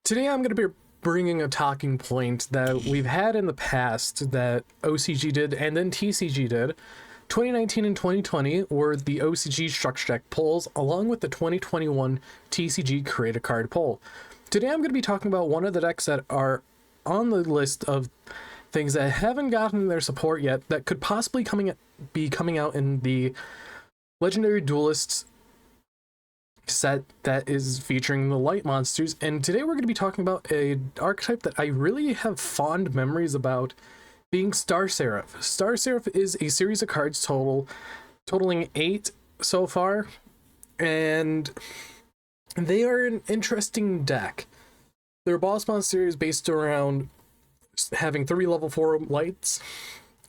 Today I'm going to be bringing a talking point that we've had in the past that OCG did and then TCG did. 2019 and 2020 were the OCG structure deck polls along with the 2021 TCG create a card poll. Today I'm going to be talking about one of the decks that are on the list of things that haven't gotten their support yet that could possibly be coming out in the Legendary Duelists set that is featuring the light monsters. And today we're going to be talking about a archetype that I really have fond memories about, being Star Seraph. Star Seraph is a series of cards totaling 8 so far, and they are an interesting deck. Their boss monster is based around having 3 level 4 lights,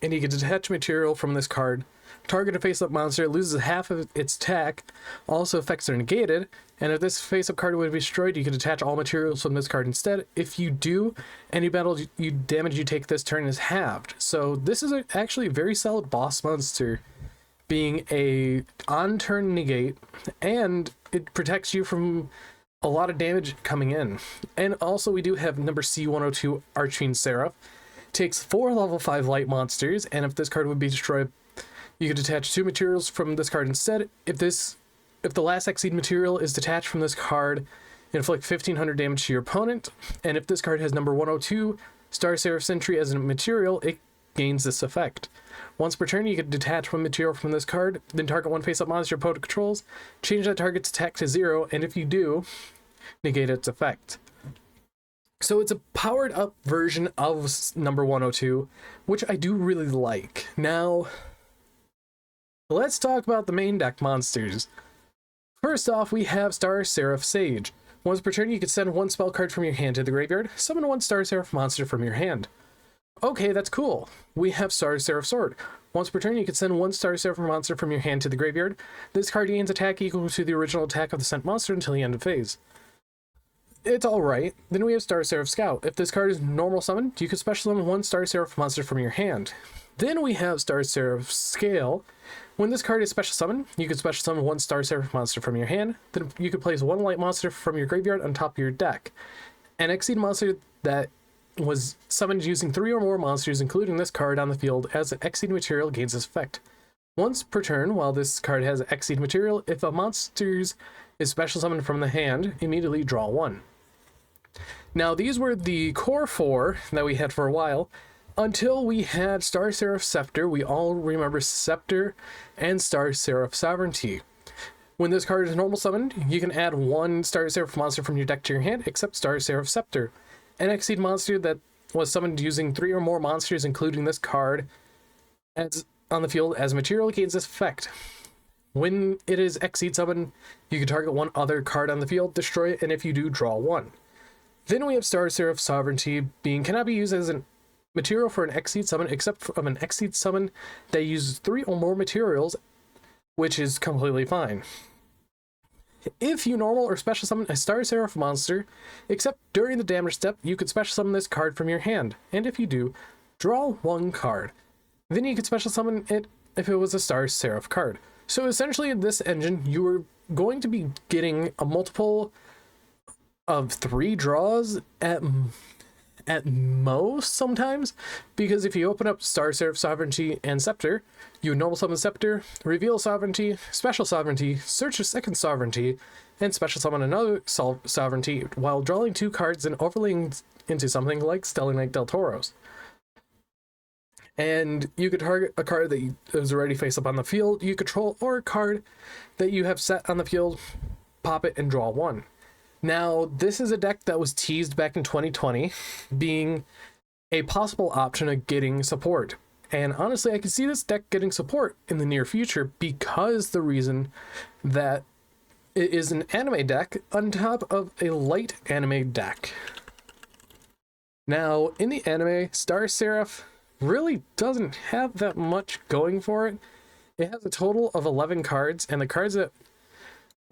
and you can detach material from this card. Target a face-up monster loses half of its attack, also effects are negated, and if this face-up card would be destroyed, you can detach all materials from this card instead. If you do, any battle damage you take this turn is halved. So this is actually a very solid boss monster, being a on-turn negate, and it protects you from a lot of damage coming in. And also we do have number C102 Archfiend Seraph. Takes 4 level 5 light monsters, and if this card would be destroyed, you could detach 2 materials from this card instead. If the last Exceed material is detached from this card, inflict 1500 damage to your opponent. And if this card has number 102 Star Seraph Sentry as a material, it gains this effect. Once per turn, you can detach 1 material from this card, then target 1 face-up monster your opponent controls, change that target's attack to 0, and if you do, negate its effect. So it's a powered up version of number 102, which I do really like. Now, let's talk about the main deck monsters. First off, we have Star Seraph Sage. Once per turn, you can send 1 spell card from your hand to the graveyard, summon 1 Star Seraph monster from your hand. Okay, that's cool. We have Star Seraph Sword. Once per turn, you can send 1 Star Seraph monster from your hand to the graveyard. This card gains attack equal to the original attack of the sent monster until the end of phase. It's alright. Then we have Star Seraph Scout. If this card is normal summoned, you can special summon 1 Star Seraph monster from your hand. Then we have Star Seraph Scale. When this card is special summoned, you can special summon 1 Star Seraph monster from your hand. Then you can place 1 light monster from your graveyard on top of your deck. An Exceed monster that was summoned using 3 or more monsters, including this card, on the field as an Exceed material gains this effect. Once per turn, while this card has Exceed material, if a monster is special summoned from the hand, immediately draw 1. Now, these were the core 4 that we had for a while, until we had Star Seraph Scepter. We all remember Scepter and Star Seraph Sovereignty. When this card is normal summoned, you can add 1 Star Seraph monster from your deck to your hand, except Star Seraph Scepter. An Exceed monster that was summoned using 3 or more monsters, including this card, adds on the field as material, gains this effect. When it is Exceed summoned, you can target 1 other card on the field, destroy it, and if you do, draw 1. Then we have Star Seraph Sovereignty, being cannot be used as a material for an Exceed summon except from an Exceed summon that uses 3 or more materials, which is completely fine. If you normal or special summon a Star Seraph monster, except during the damage step, you could special summon this card from your hand, and if you do, draw 1 card. Then you could special summon it if it was a Star Seraph card. So essentially in this engine, you are going to be getting a multiple of 3 draws at most sometimes, because if you open up Star Seraph Sovereignty and Scepter, you normal summon Scepter, reveal Sovereignty, special Sovereignty, search a second Sovereignty, and special summon another Sovereignty while drawing 2 cards and overlaying into something like Stellar Knight Del Toros. And you could target a card that is already face up on the field you control, or a card that you have set on the field, pop it, and draw 1. Now, this is a deck that was teased back in 2020, being a possible option of getting support. And honestly, I can see this deck getting support in the near future because the reason that it is an anime deck on top of a light anime deck. Now, in the anime, Star Seraph really doesn't have that much going for it. It has a total of 11 cards, and the cards that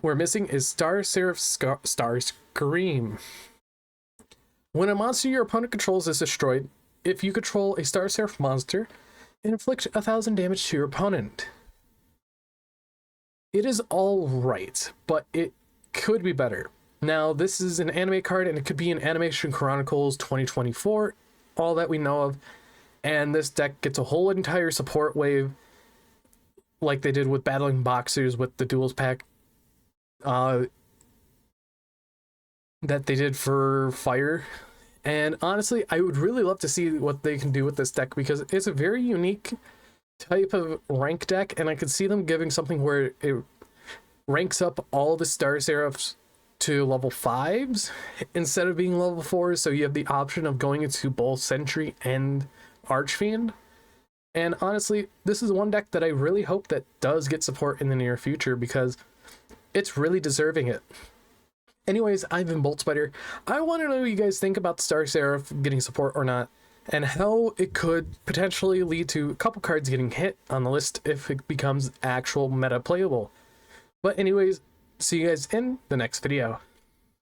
we're missing is Star Seraph Star Scream. When a monster your opponent controls is destroyed, if you control a Star Seraph monster, inflict 1000 damage to your opponent. It is all right, but it could be better. Now, this is an anime card, and it could be in Animation Chronicles 2024, all that we know of. And this deck gets a whole entire support wave, like they did with Battling Boxers with the Duels pack, that they did for Fire. And honestly, I would really love to see what they can do with this deck, because it's a very unique type of rank deck, and I could see them giving something where it ranks up all the Star Seraphs to level 5s instead of being level 4s, so you have the option of going into both Sentry and Archfiend. And honestly, this is one deck that I really hope that does get support in the near future, because it's really deserving it. Anyways, I've been Bolt Spider. I want to know what you guys think about Star Seraph getting support or not, and how it could potentially lead to a couple cards getting hit on the list if it becomes actual meta playable. But anyways, see you guys in the next video.